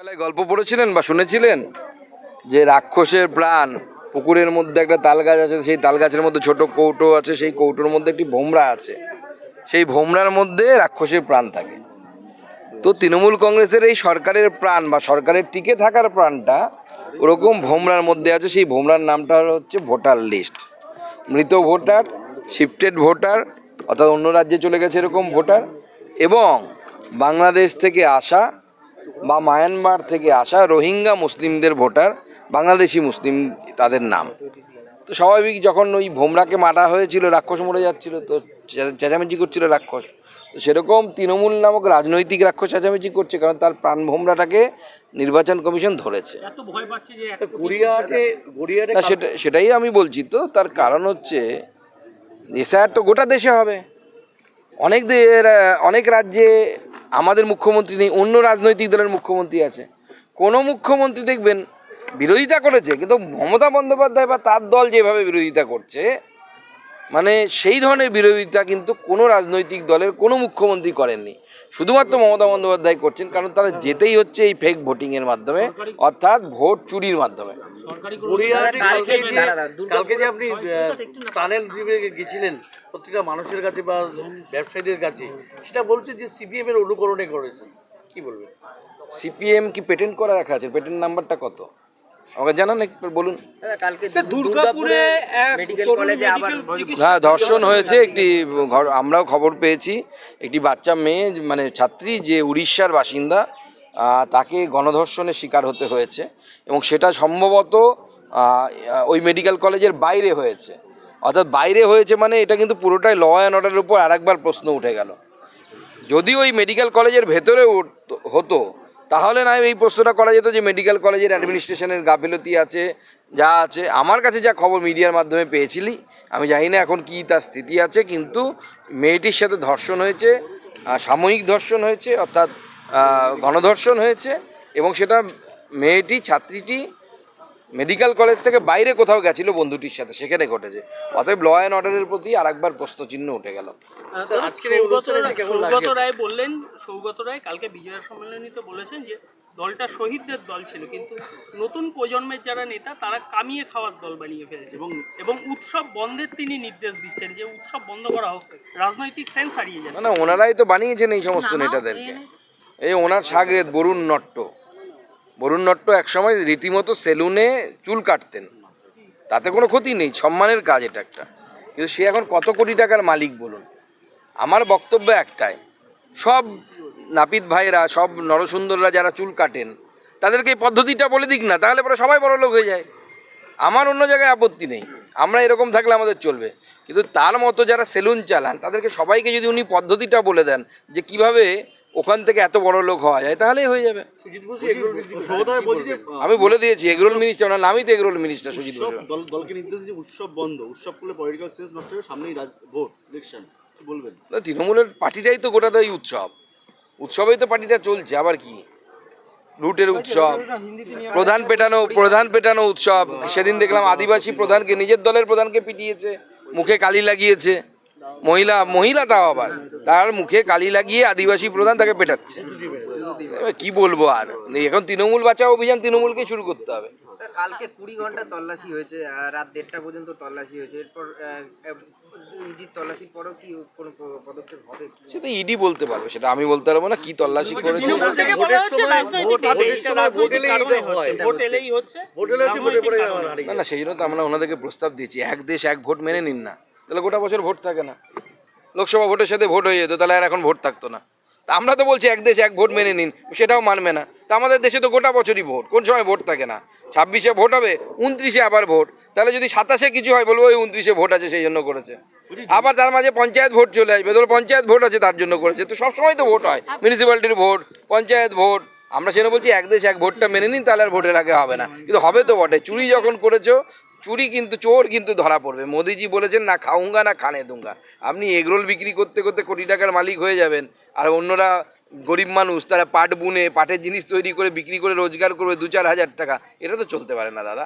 বেলায় গল্প পড়েছিলেন বা শুনেছিলেন যে রাক্ষসের প্রাণ পুকুরের মধ্যে একটা তাল গাছ আছে, সেই তাল গাছের মধ্যে ছোট কৌটো আছে, সেই কৌটোর মধ্যে একটি ভোমরা আছে, সেই ভোমরার মধ্যে রাক্ষসের প্রাণ থাকে। তো তৃণমূল কংগ্রেসের এই সরকারের প্রাণ বা সরকারের টিকে থাকার প্রাণটা ওরকম ভোমরার মধ্যে আছে। সেই ভোমরার নামটা হচ্ছে ভোটার লিস্ট। মৃত ভোটার, শিফটেড ভোটার, অর্থাৎ অন্য রাজ্যে চলে গেছে এরকম ভোটার, এবং বাংলাদেশ থেকে আসা বা মায়ানমার থেকে আসা রোহিঙ্গা মুসলিমদের ভোটার, বাংলাদেশি মুসলিম তাদের নাম। তো স্বাভাবিক, যখন ওই ভোমরাকে মারা হয়েছিল, রাক্ষস মরে যাচ্ছিল, তো চেঁচামেচি করছিল রাক্ষস। তো সেরকম তৃণমূল নামক রাজনৈতিক রাক্ষস চেঁচামেচি করছে, কারণ তার প্রাণ ভোমরাটাকে নির্বাচন কমিশন ধরেছে। না, সেটাই আমি বলছি। তো তার কারণ হচ্ছে এসআইআর তো গোটা দেশে হবে। অনেক রাজ্যে আমাদের মুখ্যমন্ত্রী নেই, অন্য রাজনৈতিক দলের মুখ্যমন্ত্রী আছে। কোনো মুখ্যমন্ত্রী দেখবেন বিরোধিতা করেছে, কিন্তু মমতা বন্দ্যোপাধ্যায় বা তার দল যেভাবে বিরোধিতা করছে, মানে সেই ধরনের বিরোধিতা কিন্তু কোনো রাজনৈতিক দলের কোনো মুখ্যমন্ত্রী করেননি। শুধুমাত্র মমতা বন্দ্যোপাধ্যায় করছেন, কারণ তারা যেতেই হচ্ছে এই ফেক ভোটিংয়ের মাধ্যমে, অর্থাৎ ভোট চুরির মাধ্যমে। কালকে যে আপনি টানেল গেছিলেন প্রত্যেকটা মানুষের কাছে বা ব্যবসায়ীদের কাছে, সেটা বলছে যে সিপিএম এর অনুকরণে করেছে, কি বলবেন? সিপিএম কি পেটেন্ট করা রাখা আছে? পেটেন্ট নাম্বারটা কত আমাকে জানান, একটু বলুন। দুর্গাপুরে মেডিকেল কলেজে আবার হ্যাঁ, ধর্ষণ হয়েছে একটি, আমরাও খবর পেয়েছি। একটি বাচ্চা মেয়ে, মানে ছাত্রী, যে উড়িষ্যার বাসিন্দা, তাকে গণধর্ষণের শিকার হতে হয়েছে, এবং সেটা সম্ভবত ওই মেডিকেল কলেজের বাইরে হয়েছে। অর্থাৎ বাইরে হয়েছে মানে এটা কিন্তু পুরোটাই ল অ্যান্ড অর্ডারের উপর আরেকবার প্রশ্ন উঠে গেল। যদি ওই মেডিকেল কলেজের ভেতরে হতো, তাহলে না এই প্রশ্নটা করা যেত যে মেডিকেল কলেজের অ্যাডমিনিস্ট্রেশনের গাফিলতি আছে, যা আছে। আমার কাছে যা খবর মিডিয়ার মাধ্যমে পেয়েছিলি, আমি জানি না এখন কি তার স্থিতি আছে, কিন্তু মেয়েটির সাথে ধর্ষণ হয়েছে, সাময়িক ধর্ষণ হয়েছে, অর্থাৎ গণধর্ষণ হয়েছে, এবং সেটা মেয়েটি, ছাত্রীটি মেডিকেল কলেজ থেকে বাইরে কোথাও গেছিল বন্ধুটির সাথে, সেখানে ঘটেছে। অতএব ল অ্যান্ড অর্ডারের প্রতি আরেকবার প্রশ্নচিহ্ন উঠে গেল। সৌগত রায় কালকে বিজয়া সম্মেলনীতে বলেছেন যে দলটা শহীদদের দল ছিল, কিন্তু নতুন প্রজন্মের যারা নেতা তারা কামিয়ে খাওয়ার দল বানিয়ে ফেলেছে, এবং উৎসব বন্ধের তিনি নির্দেশ দিচ্ছেন যে উৎসব বন্ধ করা হোক। রাজনৈতিক সেন্স হারিয়ে যাচ্ছে। না, ওনারাই তো বানিয়েছেন এই সমস্ত নেতাদেরকে। এই ওনার সাগরেদ বরুণ নট্ট একসময় রীতিমতো সেলুনে চুল কাটতেন, তাতে কোনো ক্ষতি নেই, সম্মানের কাজ এটা একটা। কিন্তু সে এখন কত কোটি টাকার মালিক বলুন। আমার বক্তব্য একটাই, সব নাপিত ভাইরা, সব নরসুন্দররা যারা চুল কাটেন, তাদেরকে এই পদ্ধতিটা বলে দিক না, তাহলে পরে সবাই বড়লোক হয়ে যায়। আমার অন্য জায়গায় আপত্তি নেই, আমরা এরকম থাকলে আমাদের চলবে। কিন্তু তার মতো যারা সেলুন চালান, তাদেরকে সবাইকে যদি উনি পদ্ধতিটা বলে দেন যে কিভাবে ওখান থেকে এত বড় লোক হওয়া যায়, তাহলেই হয়ে যাবে। আমি বলে দিয়েছি, এগরোল মিনিস্টার, ওনার নামই তো এগরোল মিনিস্টার সুজিত বসু। দলকে নির্দেশ দিয়েছে উৎসব বন্ধ, উৎসব করলে পলিটিক্যাল সেন্স নষ্ট হবে, সামনেই ভোট ইলেকশন, কি বলবেন? তৃণমূলের পার্টিটাই তো গোটাটাই উৎসবেই তো পার্টিটা চলছে, আবার কি লুটের উৎসব, প্রধান পেটানো উৎসব। সেদিন দেখলাম আদিবাসী প্রধানকে, নিজের দলের প্রধানকে পিটিয়েছে, মুখে কালি লাগিয়েছে। মহিলা তাও আবার, তার মুখে কালি লাগিয়ে আদিবাসী প্রধান তাকে পেটাচ্ছে। কি বলবো আর, এখন তৃণমূল বাঁচাও অভিযান তৃণমূলকে শুরু করতে হবে। কালকে 20 ঘন্টা তল্লাশি হয়েছে, রাত 1:30 পর্যন্ত তল্লাশি হয়েছে। এরপর ইডির তল্লাশির পরও কি কোনো পদক্ষেপ হবে? সেটা ইডি বলতে পারবে, সেটা আমি বলতে পারবো না কি তল্লাশি করেছে। না, সেই জন্য তো আমরা ওনাদেরকে প্রস্তাব দিয়েছি, এক দেশ এক ভোট মেনে নিন না, তাহলে গোটা বছর ভোট থাকে না। লোকসভা ভোটের সাথে ভোট হয়ে যেত, তাহলে আর এখন ভোট থাকতো না। তা আমরা তো বলছি এক দেশ এক ভোট মেনে নিন, সেটাও মানবে না। তা আমাদের দেশে তো গোটা বছরই ভোট, কোন সময় ভোট থাকে না? 26-এ ভোট হবে, 29-এ আবার ভোট। তাহলে যদি 27-এ কিছু হয়, বলবো ওই 29-এ ভোট আছে সেই জন্য করেছে। আবার তার মাঝে পঞ্চায়েত ভোট চলে আসবে, ধরো পঞ্চায়েত ভোট আছে তার জন্য করেছে। তো সবসময় তো ভোট হয়, মিউনিসিপ্যালিটির ভোট, পঞ্চায়েত ভোট। আমরা সেটা বলছি এক দেশ এক ভোটটা মেনে নিন, তাহলে আর ভোটের আগে হবে না। কিন্তু হবে তো বটে, চুরি যখন করেছো, চোর কিন্তু ধরা পড়বে। মোদিজি বলেছেন, না খাউঙ্গা না খানে দুঙ্গা। আপনি এগরোল বিক্রি করতে করতে কোটি টাকার মালিক হয়ে যাবেন, আর অন্যরা গরিব মানুষ, তারা পাট বুনে পাটের জিনিস তৈরি করে বিক্রি করে রোজগার করবে 2-4 হাজার টাকা। এটা তো চলতে পারে না দাদা।